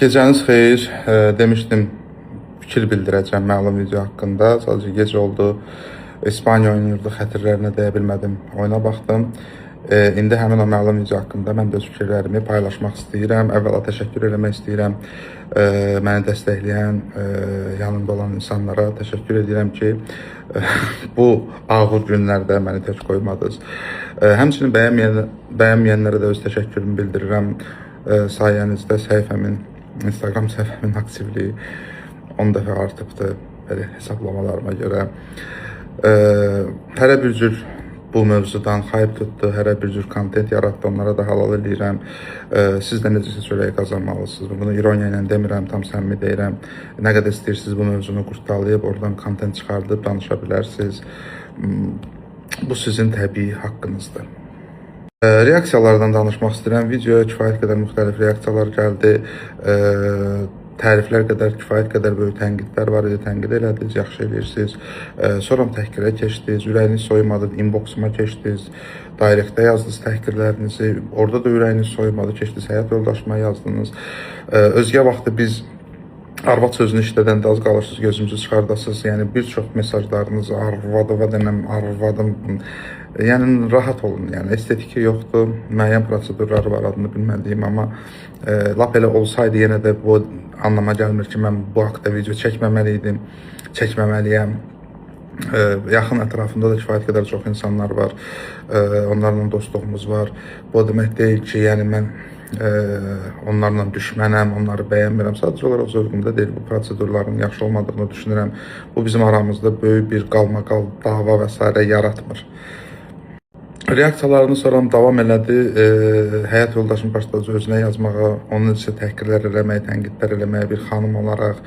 Gecəniz xeyir. Demişdim fikir bildirəcəm məlum video haqqında. Sadəcə gec oldu. İspaniya oynayırdı, xətirlərinə dəyə bilmədim. Oyuna baxdım. İndi həmin o məlum video haqqında mən də öz fikirlərimi paylaşmaq istəyirəm. Əvvəla təşəkkür eləmək istəyirəm. Məni dəstəkləyən, yanımda olan insanlara təşəkkür edirəm ki, bu ağır günlərdə məni tək qoymadınız. Həmçinin bəyənməyənlərə də öz təşəkkürümü bildirirəm. Sayənizdə Instagram səhifəmin aktivliyi 10 dəfə artıbdır belə hesablamalarıma görə. Hərə bir cür bu mövzudan xayb tutdu, hərə bir cür kontent yaratdı, onlara da halal edirəm. Siz də necəsə çörək qazanmalısınız. Bunu ironiya ilə demirəm, tam səmimi deyirəm. Nə qədər istəyirsiniz bu mövzunu qurtalayıb, oradan kontent çıxardıb danışa bilərsiniz. Bu sizin təbii haqqınızdır. Reaksiyalardan danışmaq istəyirəm. Videoya kifayət qədər müxtəlif reaksiyalar gəldi. Təriflər qədər, kifayət qədər böyük tənqidlər var idi. Tənqid elədiniz, yaxşı eləyirsiniz. Sonra təhqirə keçdiniz, ürəyiniz soyumadı, inboxuma keçdiniz, direktdə yazdınız təhqirlərinizi. Orada da ürəyiniz soyumadı, keçdiniz, həyat yoldaşıma yazdınız. Özgə vaxtı biz arvad sözünü işlədəndə az qalırsınız, gözünüzü çıxardasınız. Yəni bir çox mesajlarınız arvadıva denəm, arvadım. Yəni rahat olun. Yəni estetik yoxdur. Müəyyən prosedurlar var, adını bilmədiyim, amma lap elə olsaydı yenə də bu anlama gəlmir ki, mən bu haqda video çəkməməli idim, çəkməməliyəm. Yaxın ətrafında da kifayət qədər çox insanlar var. Onlarla dostluğumuz var. Bu demək deyil ki, yəni mən onlarla düşmənəm, onları bəyənmirəm. Sadəcə olaraq zövqümdə deyil, bu prosedurların yaxşı olmadığını düşünürəm. Bu bizim aramızda böyük bir qalmaqal, dava və s. yaratmır. Reaksiyalarını soram davam elədi. Həyat yoldaşım başladı özünə yazmağa, onun isə təhqirlər eləmək, tənqidlər eləməyə bir xanım olaraq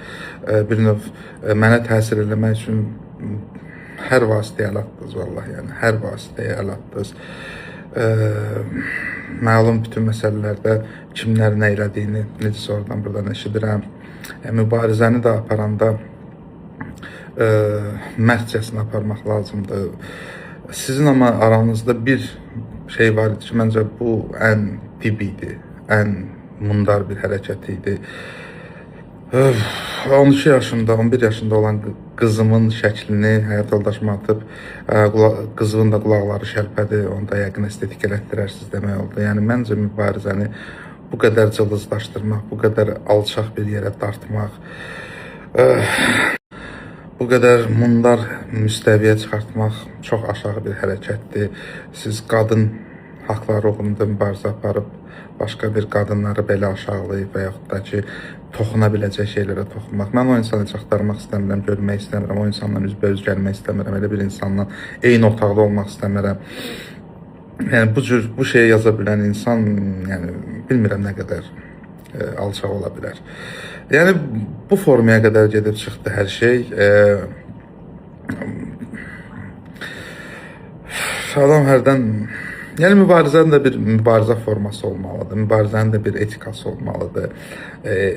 bir növ mənə təsir eləmək üçün hər vasitəyə əl atdınız, vallahi, yəni hər vasitəyə əl atdınız. Məlum bütün məsələlərdə kimlər nə elədiyini necəsə oradan buradan eşidirəm. Mübarizəni də aparanda mərdcəsinə aparmaq lazımdır. Sizin amma aranızda bir şey var idi ki, məncə bu ən dib idi, ən mundar bir hərəkət idi. 12 yaşında, 11 yaşında olan qızımın şəklini həyat yoldaşıma atıb, qızımın da qulaqları şərpədi, onu da yəqin estetik elətdirərsiniz demək oldu. Yəni, məncə mübarizəni bu qədər cılızlaşdırmaq, bu qədər alçaq bir yerə dartmaq, bu qədər mundar müstəviyə çıxartmaq çox aşağı bir hərəkətdir. Siz qadın haqları uğrunda mübarizə aparıb, başqa bir qadınları belə aşağılayıb və yaxud da ki, toxuna biləcək şeylərə toxunmaq. Mən o insanı heç axtarmaq istəmirəm, görmək istəmirəm, o insanla üzbəüz gəlmək istəmirəm, elə bir insanla eyni otaqda olmaq istəmirəm. Yəni, bu şeyi yaza bilən insan, yəni, bilmirəm nə qədər alçaq ola bilər. Yəni, bu formaya qədər gedib çıxdı hər şey. Adam hərdən... Yəni, mübarizənin də bir mübarizə forması olmalıdır, mübarizənin də bir etikası olmalıdır,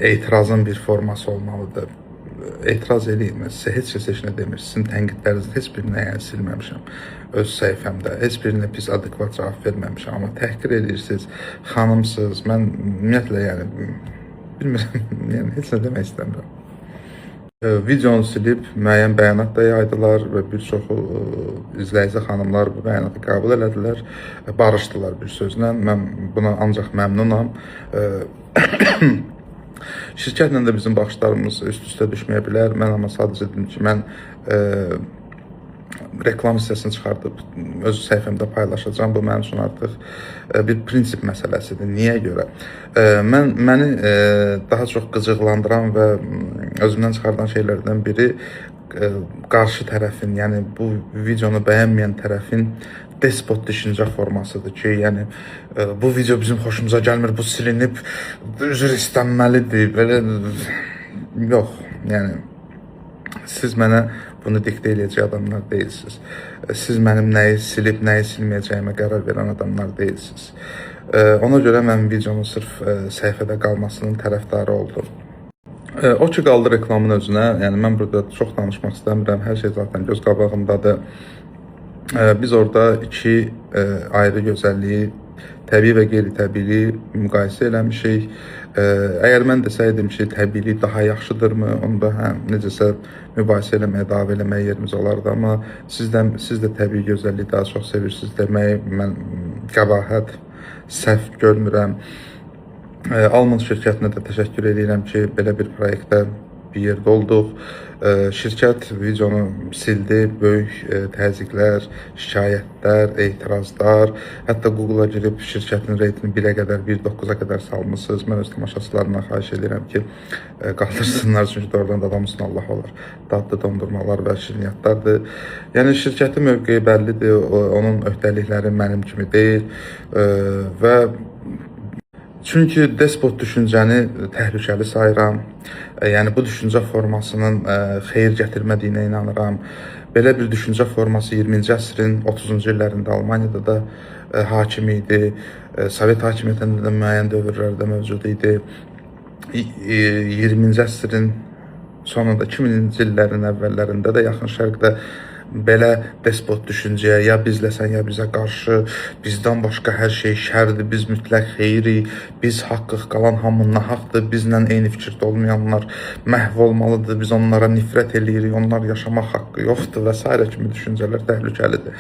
etirazın bir forması olmalıdır. Etiraz edeyim, sizə heç nə demir, sizin tənqidlərinizin heç birinə yəni silməmişəm öz səhifəmdə, heç birinə pis, adekvat cavab verməmişəm, amma təhqir edirsiniz, xanımsınız, mən ümumiyyətlə, yəni, bilmirəm, yəni, heç nə demək istəmirəm. Videonu silib müəyyən bəyanat da yaydılar və bir çoxu izləyici xanımlar bu bəyanatı qəbul elədilər, barışdılar bir sözlə. Mən buna ancaq məmnunam. Şirkətlə də bizim baxışlarımız üst-üstə düşməyə bilər. Mən amma sadəcə dedim ki, mən reklam hissəsini çıxardıb öz səhifəmdə paylaşacağım. Bu mənim üçün artıq bir prinsip məsələsidir. Niyə görə? Məni daha çox qıcıqlandıran və özümdən çıxardan şeylərdən biri qarşı tərəfin, yəni bu videonu bəyənməyən tərəfin despot düşüncə formasıdır ki, yəni bu video bizim xoşumuza gəlmir, bu silinib, üzr istənməlidir, belə yox, yəni siz mənə bunu diktə eləyəcək adamlar deyilsiniz. Siz mənim nəyi silib, nəyi silməyəcəyimə qərar verən adamlar deyilsiniz. Ona görə mən videonun sırf səhifədə qalmasının tərəfdarı oldum. O ki, qaldı reklamın özünə, yəni mən burada çox danışmaq istəmirəm, hər şey zaten göz qabağımdadır. Biz orada iki ayrı gözəlliyi təbii və qeyri-təbii müqayisə eləmişik. Əgər mən desəydim ki, təbiilik daha yaxşıdırmı, onda hə, necəsə mübahisə eləməyə, dava eləməyə yerimiz olardı. Amma siz də təbii gözəlliyi daha çox sevirsiniz deməyi mən qəbahət, səhv görmürəm. Almond şirkətinə də təşəkkür edirəm ki, belə bir proyektdə bir yerdə olduq. Şirkət videonu sildi, böyük təzyiqlər, şikayətlər, etirazlar, hətta Google-a girib şirkətin reytini 1-ə qədər, 1.9-a qədər salmışsınız. Mən öz tamaşaçılarımdan xahiş edirəm ki, qaldırsınlar, çünki doğrudan da adam üstünə Allah olar. Dadlı dondurmalar və şirniyyatlardır. Yəni şirkətin mövqeyi bəllidir, onun öhdəlikləri mənim kimi deyil və çünki despot düşüncəni təhlükəli sayıram. Yəni bu düşüncə formasının xeyir gətirmədiyinə inanıram. Belə bir düşüncə forması 20-ci əsrin 30-cu illərində Almaniyada da hakim idi. Sovet hakimiyyətində də müəyyən dövrlərdə mövcud idi. 20-ci əsrin sonunda 2000-ci illərin əvvəllərində də Yaxın Şərqdə belə despot düşüncəyə, ya bizləsən, ya bizə qarşı, bizdən başqa hər şey şərdir, biz mütləq xeyrik, biz haqqıq, qalan hamı nahaqdır, bizlə eyni fikirdə olmayanlar məhv olmalıdır, biz onlara nifrət eləyirik, onlar yaşamaq haqqı yoxdur və s. kimi düşüncələr təhlükəlidir.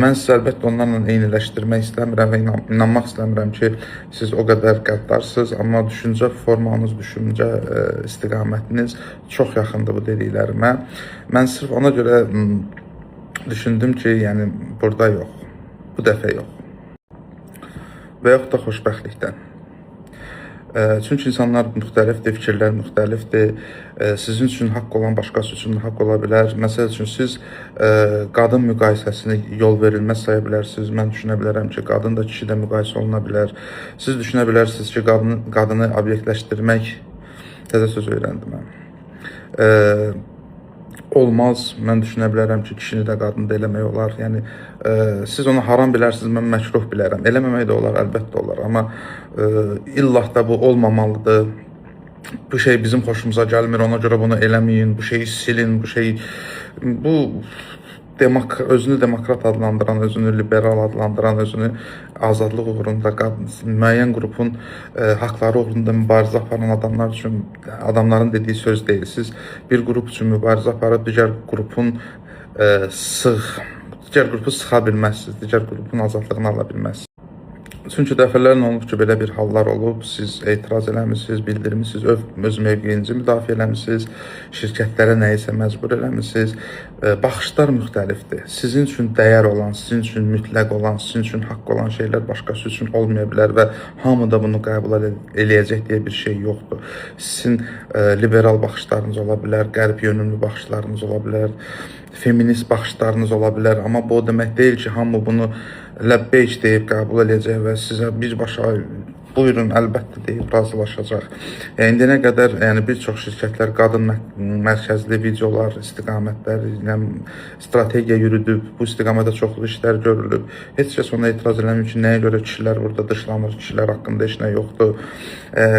Mən sizi əlbəttə onlarla eyniləşdirmək istəmirəm və inanmaq istəmirəm ki, siz o qədər qəddarsınız, amma düşüncə formanız, düşüncə istiqamətiniz çox yaxındır bu dediklərimə. Mən sırf ona görə düşündüm ki, yəni burada yox, bu dəfə yox və yaxud da xoşbəxtlikdən. Çünki insanlar müxtəlifdir, fikirlər müxtəlifdir. Sizin üçün haqq olan başqası üçün haqq ola bilər. Məsəl üçün siz qadın müqayisəsini yol verilməz saya bilərsiniz. Mən düşünə bilərəm ki, qadın da kişi də müqayisə oluna bilər. Siz düşünə bilərsiniz ki, qadını obyektləşdirmək, təzə söz öyrəndim mən. Olmaz. Mən düşünə bilərəm ki, kişini də qadını da eləmək olar. Yəni siz onu haram bilərsiniz, mən məkruh bilərəm. Eləməmək də olar, əlbəttə olar. Amma illah da bu olmamalıdır. Bu şey bizim xoşumuza gəlmir, ona görə bunu eləməyin, bu şeyi silin, bu özünü demokrat adlandıran, özünü liberal adlandıran, özünü azadlıq uğrunda müəyyən qrupun haqları uğrunda mübarizə aparan adamlar üçün, adamların dediyi söz deyil. Siz bir qrup üçün mübarizə aparıb digər qrupu sıxa bilməzsiniz, digər qrupun azadlığını ala bilməzsiniz. Çünki dəfələrlə olub ki, belə bir hallar olub, siz etiraz eləmişsiniz, bildirmişsiniz, öz mövqeyinizi müdafiə eləmişsiniz, şirkətlərə nəyisə məcbur eləmişsiniz. Baxışlar müxtəlifdir. Sizin üçün dəyər olan, sizin üçün mütləq olan, sizin üçün haqq olan şeylər başqası üçün olmaya bilər və hamı da bunu qəbul eləyəcək deyə bir şey yoxdur. Sizin liberal baxışlarınız ola bilər, qərb yönümlü baxışlarınız ola bilər, feminist baxışlarınız ola bilər, amma bu o demək deyil ki, hamı bunu ləbbeyk deyib qəbul edəcək və sizə birbaşa buyurun, əlbəttə deyib razılaşacaq. İndiyənə qədər bir çox şirkətlər qadın mərkəzli videolar, istiqamətlər, strategiya yürüdüb, bu istiqamətdə çoxlu işlər görülüb. Heç kəs ona etiraz eləmir ki, nəyə görə kişilər burada dışlanır, kişilər haqqında heç nə yoxdur.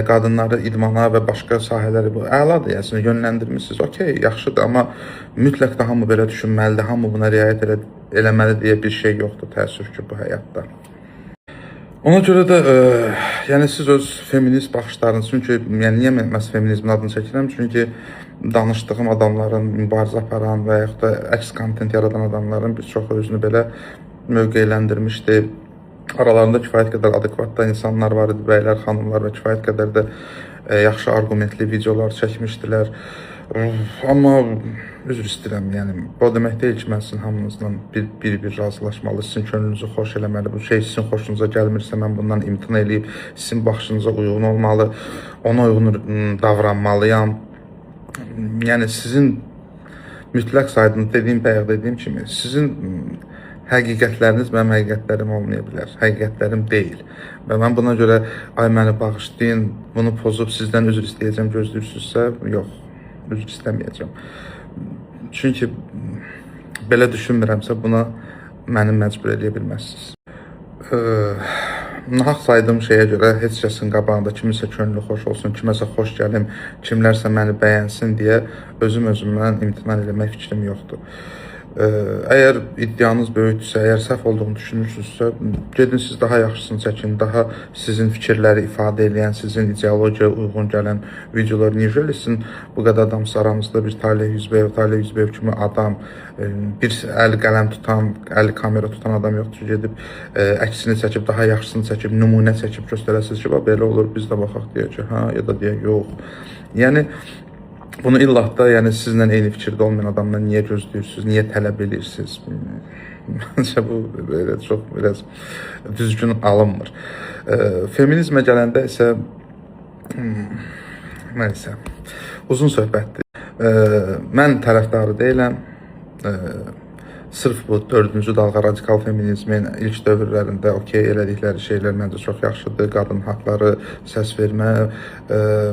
Qadınları idmana və başqa sahələri bu əladır, yəni yönləndirmişsiniz, okey, yaxşıdır, amma mütləq də hamı belə düşünməlidir, hamı buna riayət eləməli deyə bir şey yoxdur, təəssüf ki, bu həyatda. Ona görə də, yəni siz öz feminist baxışlarınız, çünki niyə məhz feminizmin adını çəkirəm? Çünki danışdığım adamların, mübarizə aparan və yaxud da əks kontent yaradan adamların bir çoxu özünü belə mövqeyləndirmişdi. Aralarında kifayət qədər adekvatda insanlar var idi, bəylər, xanımlar və kifayət qədər də yaxşı argumentli videolar çəkmişdilər. Amma üzr istəyirəm, yəni bu demək deyil ki, mən sizin hamınızla bir razılaşmalı, sizin könlünüzü xoş eləməli, bu şey sizin xoşunuza gəlmirsə, mən bundan imtina eləyib, sizin baxışınıza uyğun olmalı, ona uyğun davranmalıyam. Yəni sizin mütləq saydığınız, dediyim kimi, sizin həqiqətləriniz mənim həqiqətlərim olmaya bilər, həqiqətlərim deyil. Və mən buna görə, ay məni bağışlayın, bunu pozub sizdən üzr istəyəcəm, gözləyirsinizsə, yox, üzr istəməyəcəm. Çünki belə düşünmürəmsə, buna məni məcbur edə bilməzsiniz. Nahaq saydığım şeyə görə heç kəsin qabağında kimisə könlü xoş olsun, kiməsə xoş gəlim, kimlərsə məni bəyənsin deyə özümdən imtina eləmək fikrim yoxdur. Əgər iddianız böyükdürsə, əgər səhv olduğunu düşünürsünüzsə, gedin siz daha yaxşısını çəkin, daha sizin fikirləri ifadə edən, sizin ideologiyaya uyğun gələn videolar necə eləsin? Bu qədər adam aramızda bir Talih Yüzbəyev kimi adam, bir əl qələm tutan, əl kamera tutan adam yoxdur ki, gedib əksini çəkib, daha yaxşısını çəkib, nümunə çəkib göstərəsiniz ki, belə olur, biz də baxaq deyək ki, hə, ya da deyək, yox. Yəni, bunu illah da yəni sizlə eyni fikirdə olmayan adamdan niyə gözləyirsiniz, niyə tələb edirsiniz? Məncə bu belə çox biraz düzgün alınmır. Feminizmə gələndə isə nəysə, uzun söhbətdir. Mən tərəfdarı deyiləm. Sırf bu 4-cü dalğa radikal feminizmin ilk dövrlərində elədikləri şeylər məncə çox yaxşıdır. Qadın haqları, səs vermə,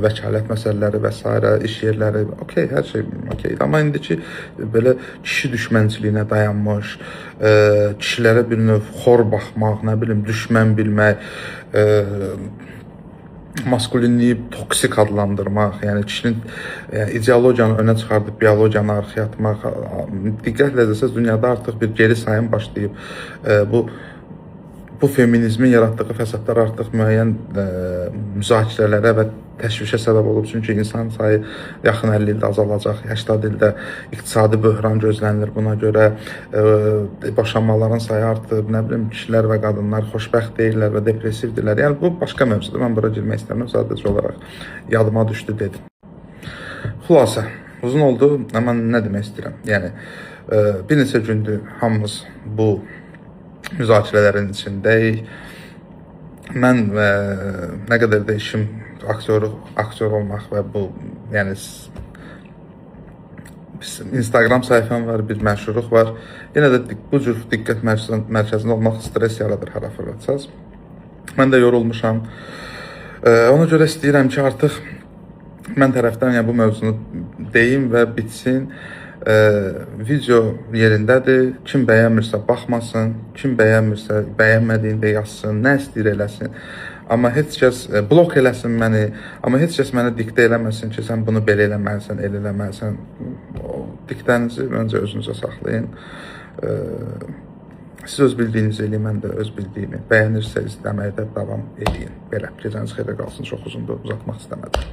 vəkalət məsələləri və s. iş yerləri, hər şey okeydir. Amma indiki belə kişi düşmənçiliyinə dayanmış, kişilərə bir növ xor baxmaq, nə bilim, düşmən bilmək, maskulinliyi toksik adlandırmaq, yəni kişinin ideologiyanı önə çıxardıb biologiyanı arxaya atmaq, diqqətlə desəz dünyada artıq bir geri sayım başlayıb. Bu feminizmin yaratdığı fəsadlar artıq müəyyən müzakirələrə və təşvişə səbəb olub. Çünki insan sayı yaxın 50 ildə azalacaq, 80 ildə iqtisadi böhran gözlənilir buna görə. Boşanmaların sayı artıb, nə bilim, kişilər və qadınlar xoşbəxt deyirlər və depressivdirlər. Yəni, bu başqa mövzudur. Mən bura girmək istəmirəm, sadəcə olaraq yadıma düşdü dedim. Xülasə, uzun oldu, amma nə demək istəyirəm? Yəni, bir neçə gündür hamımız bu müzakirələrin içindəyik. Mən nə qədər də işim aktyor olmaq və bu, yəni Instagram səhifəm var, bir məşhurluq var. Yenə də bu cür diqqət mərkəzində olmaq stres yaradır hər fırlatsaz. Mən də yorulmuşam. Ona görə istəyirəm ki, artıq mən tərəfdən bu mövzunu deyim və bitsin. Video yerindədir. Kim bəyənmirsə baxmasın, kim bəyənmirsə bəyənmədiyində yazsın, nə istəyir eləsin. Amma heç kəs blok eləsin məni, amma heç kəs mənə diktə eləməsin ki, sən bunu belə eləməlisən, elə eləməlisən. Diktənizi öncə özünüzə saxlayın. Siz öz bildiyinizi eləyin, mən də öz bildiyimi. Bəyənirsə izləməyə də davam edin. Belə, gecəniz xeyrə qalsın, çox uzundur, uzatmaq istəmədim.